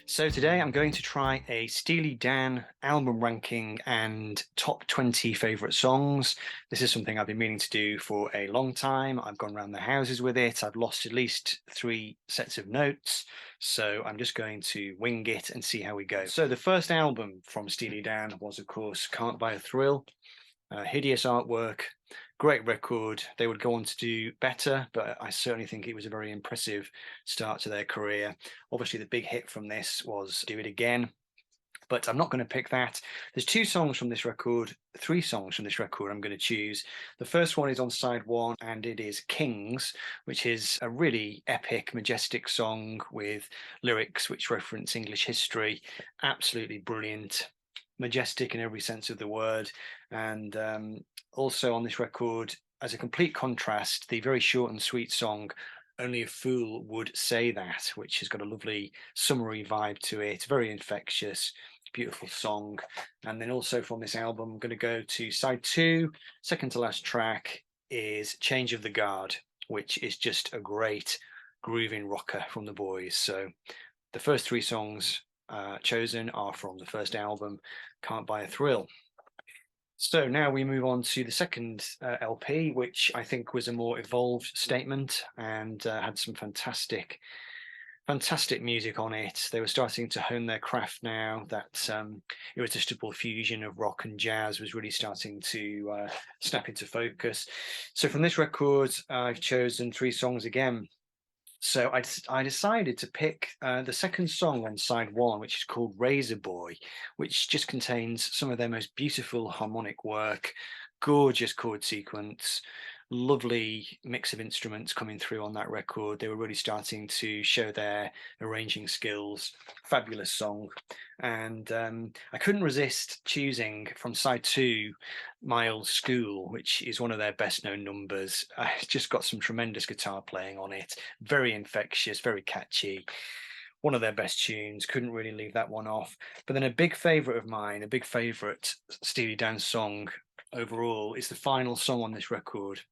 So today I'm going to try a Steely Dan album ranking and top 20 favorite songs. This is something I've been meaning to do for a long time. I've gone around the houses with it. I've lost at least 3 sets of notes. So I'm just going to wing it and see how we go. So the first album from Steely Dan was, of course, Can't Buy a Thrill. Hideous artwork, great record. They would go on to do better, but I certainly think it was a very impressive start to their career. Obviously, the big hit from this was Do It Again, but I'm not going to pick that. There's 2 songs from this record, 3 songs from this record I'm going to choose. The first one is on side 1, and it is Kings, which is a really epic, majestic song with lyrics which reference English history. Absolutely brilliant, majestic in every sense of the word. And also on this record, as a complete contrast, the very short and sweet song Only a Fool Would Say That, which has got a lovely summery vibe to it, very infectious, beautiful song. And then also from this album, I'm going to go to side 2, second to last track is Change of the Guard, which is just a great grooving rocker from the boys. So the first 3 songs chosen are from the first album, Can't Buy a Thrill. So now we move on to the second LP, which I think was a more evolved statement and had some fantastic music on it. They were starting to hone their craft now. That irresistible fusion of rock and jazz was really starting to snap into focus. So from this record, I've chosen 3 songs again. So I decided to pick the second song on side 1, which is called Razor Boy, which just contains some of their most beautiful harmonic work, gorgeous chord sequence, lovely mix of instruments coming through on that record. They were really starting to show their arranging skills. Fabulous song. And I couldn't resist choosing from side 2 My Old School, which is one of their best known numbers. It's just got some tremendous guitar playing on it, very infectious, very catchy. One of their best tunes, couldn't really leave that one off. But then a big favorite of mine, a big favorite Steely Dan song overall, is the final song on this record,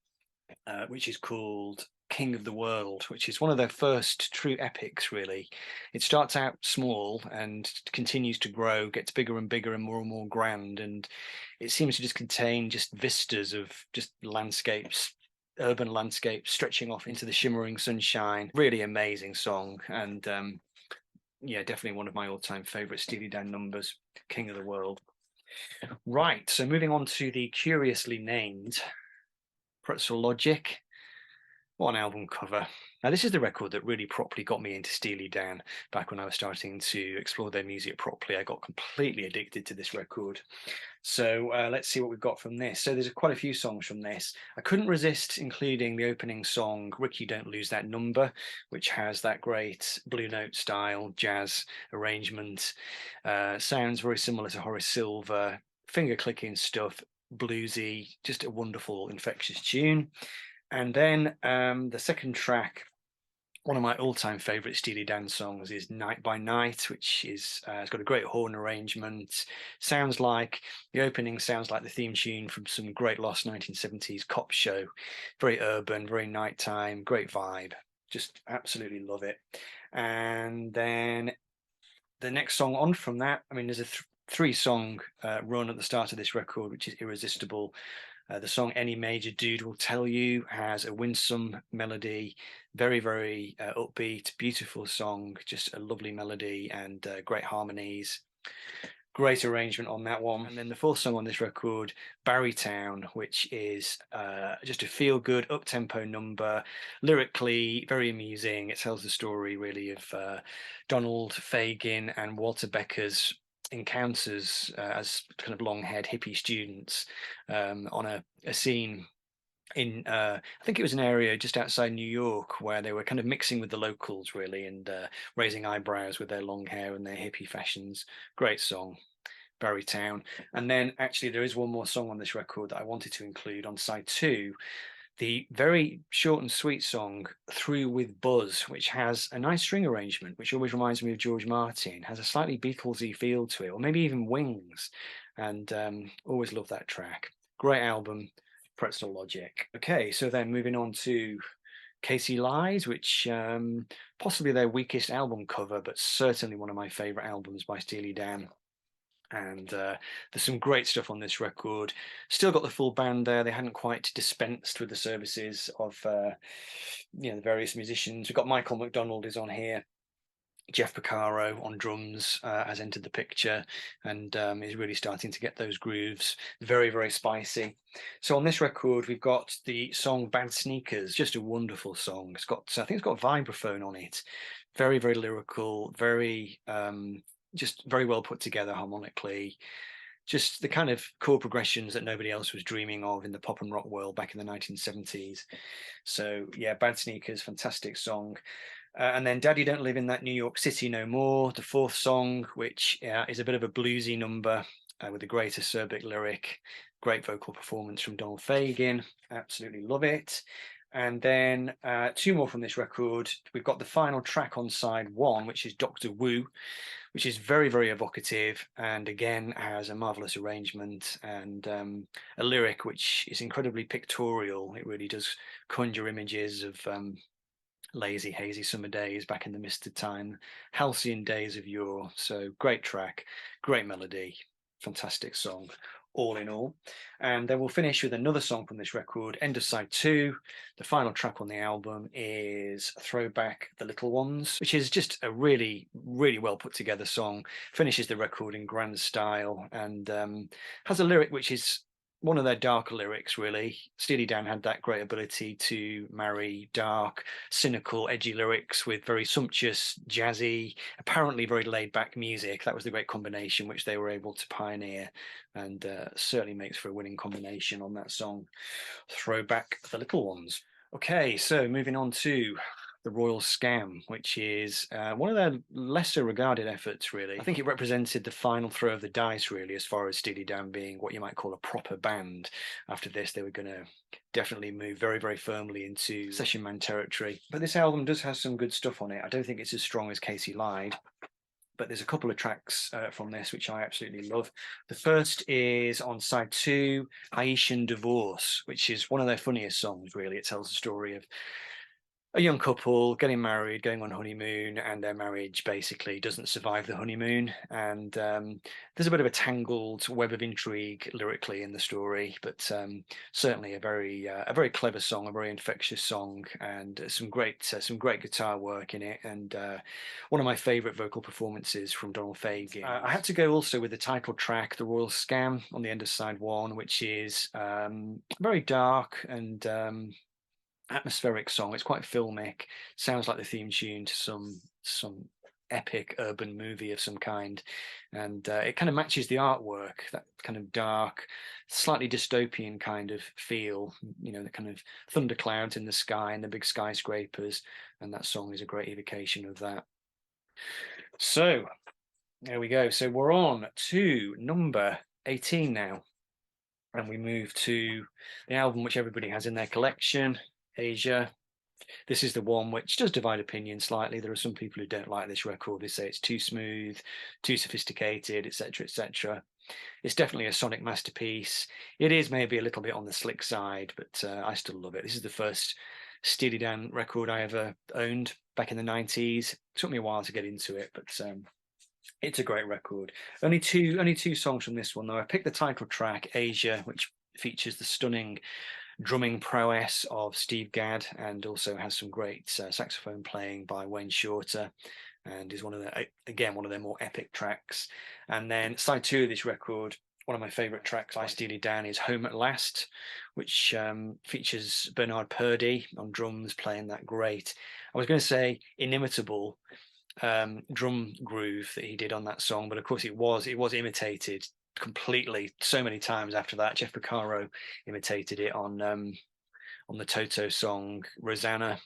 which is called King of the World, which is one of their first true epics, really. It starts out small and continues to grow, gets bigger and bigger and more grand, and it seems to just contain just vistas of just landscapes, urban landscapes stretching off into the shimmering sunshine. Really amazing song, and yeah, definitely one of my all-time favorite Steely Dan numbers, King of the World. Right, so moving on to the curiously named Pretzel Logic. What an album cover. Now, this is the record that really properly got me into Steely Dan back when I was starting to explore their music properly. I got completely addicted to this record. So let's see what we've got from this. So there's quite a few songs from this. I couldn't resist including the opening song, Ricky Don't Lose That Number, which has that great Blue Note style jazz arrangement. Sounds very similar to Horace Silver, finger clicking stuff, bluesy, just a wonderful, infectious tune. And then the second track, one of my all-time favorite Steely Dan songs, is Night by Night, which is it's got a great horn arrangement. Sounds like the opening sounds like the theme tune from some great lost 1970s cop show. Very urban, very nighttime, great vibe. Just absolutely love it. And then the next song on from that, I mean, there's a 3-song run at the start of this record, which is irresistible. The song Any Major Dude Will Tell You has a winsome melody, very upbeat, beautiful song, just a lovely melody and great harmonies. Great arrangement on that one. And then the 4th song on this record, Barrytown, which is just a feel-good, up-tempo number, lyrically very amusing. It tells the story really of Donald Fagen and Walter Becker's encounters as kind of long-haired hippie students on a scene in I think it was an area just outside New York where they were kind of mixing with the locals really and raising eyebrows with their long hair and their hippie fashions. Great song, Barrytown. And then actually there is one more song on this record that I wanted to include on side 2, the very short and sweet song Through with Buzz, which has a nice string arrangement, which always reminds me of George Martin, has a slightly Beatlesy feel to it, or maybe even Wings, and always love that track. Great album, Pretzel Logic. Okay, so then moving on to Casey Lies, which possibly their weakest album cover, but certainly one of my favorite albums by Steely Dan. And there's some great stuff on this record. Still got the full band there. They hadn't quite dispensed with the services of the various musicians. We've got Michael McDonald is on here. Jeff Porcaro on drums has entered the picture and is really starting to get those grooves very, very spicy. So on this record, we've got the song Bad Sneakers, just a wonderful song. It's got, I think it's got vibraphone on it. Very, very lyrical, very, just very well put together harmonically. Just the kind of chord progressions that nobody else was dreaming of in the pop and rock world back in the 1970s. So yeah, Bad Sneakers, fantastic song. And then Daddy Don't Live in That New York City No More, the fourth song, which is a bit of a bluesy number with a great acerbic lyric, great vocal performance from Donald Fagen. Absolutely love it. And then two more from this record. We've got the final track on side one, which is Doctor Wu, which is very, very evocative and again has a marvelous arrangement and a lyric which is incredibly pictorial. It really does conjure images of lazy, hazy summer days back in the misted time, halcyon days of yore. So great track, great melody, fantastic song, all in all. And then we'll finish with another song from this record, end of side two. The final track on the album is Throwback the Little Ones, which is just a really, really well put together song, finishes the record in grand style and has a lyric which is one of their darker lyrics, really. Steely Dan had that great ability to marry dark, cynical, edgy lyrics with very sumptuous, jazzy, apparently very laid-back music. That was the great combination which they were able to pioneer, and certainly makes for a winning combination on that song, Throwback the Little Ones. Okay, so moving on to the Royal Scam, which is one of their lesser regarded efforts, really. I think it represented the final throw of the dice, really, as far as Steely Dan being what you might call a proper band. After this, they were going to definitely move very, very firmly into session man territory. But this album does have some good stuff on it. I don't think it's as strong as Casey Lied, but there's a couple of tracks from this which I absolutely love. The first is on side two, Haitian Divorce, which is one of their funniest songs, really. It tells the story of a young couple getting married, going on honeymoon, and their marriage basically doesn't survive the honeymoon. And there's a bit of a tangled web of intrigue lyrically in the story, but certainly a very clever song, a very infectious song, and some great guitar work in it, and one of my favourite vocal performances from Donald Fagen. I had to go also with the title track, "The Royal Scam," on the end of side one, which is very dark and atmospheric song. It's quite filmic, sounds like the theme tune to some epic urban movie of some kind, and it kind of matches the artwork, that kind of dark, slightly dystopian kind of feel, the kind of thunderclouds in the sky and the big skyscrapers, and that song is a great evocation of that. So there we go. So we're on to number 18 now, and we move to the album which everybody has in their collection, Asia. This is the one which does divide opinion slightly. There are some people who don't like this record. They say it's too smooth, too sophisticated, etc., etc. It's definitely a sonic masterpiece. It is maybe a little bit on the slick side, but I still love it. This is the first Steely Dan record I ever owned back in the 90s. It took me a while to get into it, but it's a great record. Only two songs from this one, though. I picked the title track, Asia, which features the stunning drumming prowess of Steve Gadd and also has some great saxophone playing by Wayne Shorter, and is one of their more epic tracks. And then side two of this record, one of my favorite tracks by Steely Dan, is Home at Last, which features Bernard Purdie on drums playing that great, I was going to say inimitable, drum groove that he did on that song, but of course it was imitated completely so many times after that. Jeff Porcaro imitated it on the Toto song Rosanna.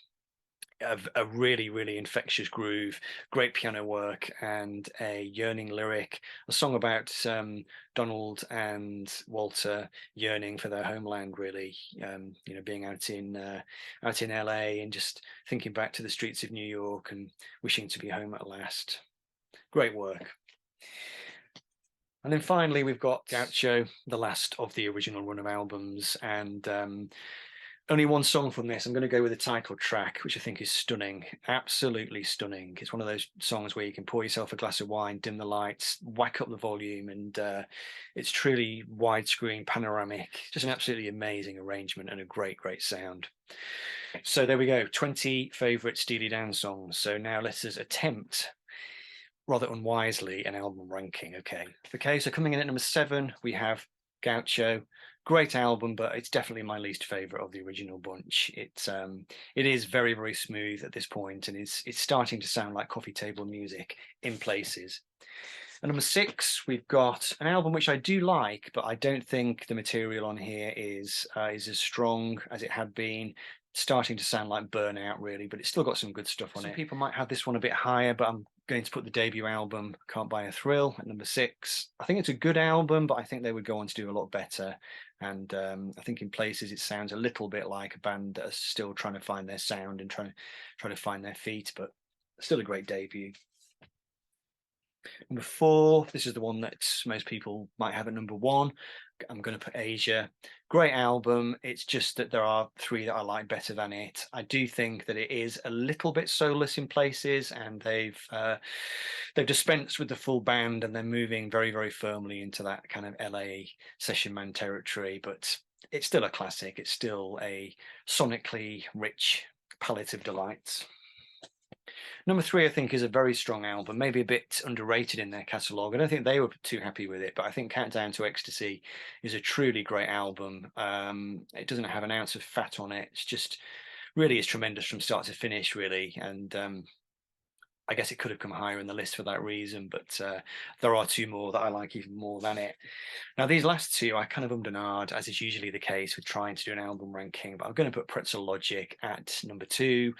A really, really infectious groove, great piano work, and a yearning lyric. A song about Donald and Walter yearning for their homeland, really. Being out in LA and just thinking back to the streets of New York and wishing to be home at last. Great work. And then finally, we've got Gaucho, the last of the original run of albums, and Only one song from this. I'm going to go with the title track, which I think is stunning, absolutely stunning. It's one of those songs where you can pour yourself a glass of wine, dim the lights, whack up the volume, and it's truly widescreen, panoramic. Just an absolutely amazing arrangement and a great, great sound. So there we go, 20 favourite Steely Dan songs. So now let us attempt, rather unwisely, an album ranking. Okay, so coming in at number 7, we have Gaucho. Great album, but it's definitely my least favorite of the original bunch. It is very, very smooth at this point, and it's starting to sound like coffee table music in places. At number 6, we've got an album which I do like, but I don't think the material on here is as strong as it had been. Starting to sound like Burnout, really, but it's still got some good stuff on it. Some people might have this one a bit higher, but I'm going to put the debut album, Can't Buy a Thrill, at number 6. I think it's a good album, but I think they would go on to do a lot better. And I think in places it sounds a little bit like a band that are still trying to find their sound and trying to find their feet, but still a great debut. Number 4, this is the one that most people might have at number 1. I'm going to put Asia. Great album. It's just that there are 3 that I like better than it. I do think that it is a little bit soulless in places, and they've dispensed with the full band, and they're moving very, very firmly into that kind of LA session man territory. But it's still a classic. It's still a sonically rich palette of delights. Number 3, I think, is a very strong album, maybe a bit underrated in their catalogue. I don't think they were too happy with it, but I think Countdown to Ecstasy is a truly great album. It doesn't have an ounce of fat on it. It's just really is tremendous from start to finish, really. And I guess it could have come higher in the list for that reason, but there are 2 more that I like even more than it. Now, these last 2, I kind of ummed and ahed, as is usually the case with trying to do an album ranking, but I'm going to put Pretzel Logic at number 2.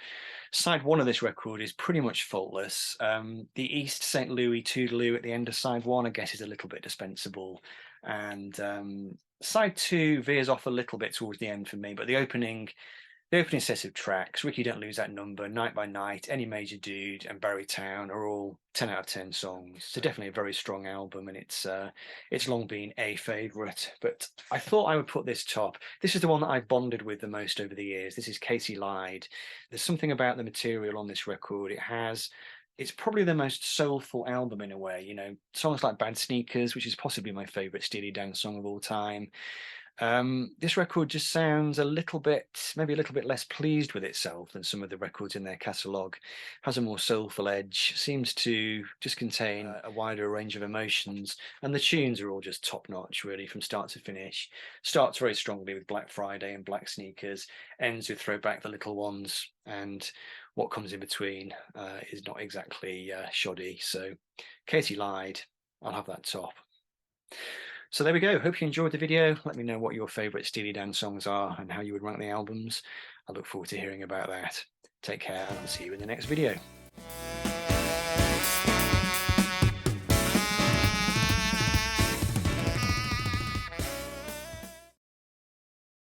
Side 1 of this record is pretty much faultless. The East St. Louis Toodaloo at the end of side 1, I guess, is a little bit dispensable. And side 2 veers off a little bit towards the end for me, but the opening set of tracks, Ricky Don't Lose That Number, Night by Night, Any Major Dude, and Barrytown, are all 10 out of 10 songs. So definitely a very strong album, and it's long been a favourite. But I thought I would put this top. This is the one that I've bonded with the most over the years. This is Casey Lied. There's something about the material on this record. It's probably the most soulful album in a way. You know, songs like Bad Sneakers, which is possibly my favourite Steely Dan song of all time. This record just sounds maybe a little bit less pleased with itself than some of the records in their catalogue. Has a more soulful edge, seems to just contain a wider range of emotions, and the tunes are all just top notch, really, from start to finish. Starts very strongly with Black Friday and Black Sneakers, ends with Throw Back the Little Ones, and what comes in between is not exactly shoddy. So, Katie Lied, I'll have that top. So there we go. Hope you enjoyed the video. Let me know what your favourite Steely Dan songs are and how you would rank the albums. I look forward to hearing about that. Take care, and I'll see you in the next video.